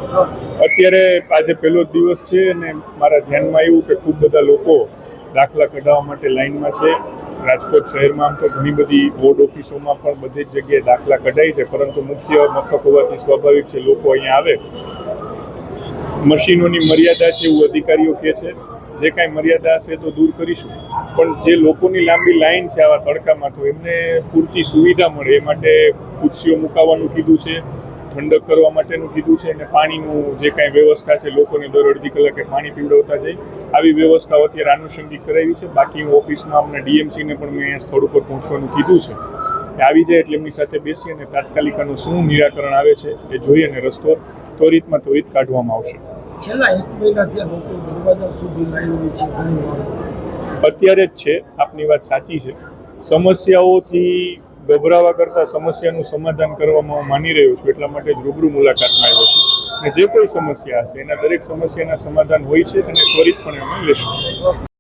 અત્યારે આજે પહેલો જ દિવસ છે અને મારા ધ્યાનમાં આવ્યું કે ખૂબ બધા લોકો દાખલા કઢાવવા માટે લાઇનમાં છે. રાજકોટ શહેરમાં આમ તો ઘણી બધી બોર્ડ ઓફિસોમાં પણ બધી જ જગ્યાએ દાખલા કઢાય છે, પરંતુ મુખ્ય મથક હોવાથી સ્વાભાવિક છે લોકો અહીંયા આવે. મશીનોની મર્યાદા છે એવું અધિકારીઓ કહે છે. જે કાંઈ મર્યાદા હશે તો દૂર કરીશું, પણ જે લોકોની લાંબી લાઈન છે આવા તડકામાં, તો એમને પૂરતી સુવિધા મળે એ માટે ખુરશીઓ મુકાવવાનું કીધું છે, ઠંડક કરવા માટેનું કીધું છે, અને પાણીનું જે કાંઈ વ્યવસ્થા છે લોકોને દર અડધી કલાકે પાણી પીવડાવતા જાય આવી વ્યવસ્થાઓ અત્યારે આનુષંગિક કરાવી છે. બાકી હું ઓફિસમાં અમને ડીએમસીને પણ મેં સ્થળ ઉપર પહોંચવાનું કીધું છે. આવી જાય એટલે એમની સાથે બેસી અને તાત્કાલિક આનું શું નિરાકરણ આવે છે એ જોઈ અને રસ્તો ત્વરિતમાં ત્વરિત કાઢવામાં આવશે. છેલ્લા 1 મહિનાથી આ લોકો દરવાજા સુધી લાવી છે. અત્યારે જ છે, આપની વાત સાચી છે. સમસ્યાઓથી ગભરાવા કરતાં સમસ્યાનું સમાધાન કરવામાં હું માની રહ્યો છું, એટલા માટે જ રૂબરૂ મુલાકાતમાં આવ્યો છું. અને જે કોઈ સમસ્યા હશે એના દરેક સમસ્યાના સમાધાન હોય છે અને ત્વરિતપણે અમે લેશું.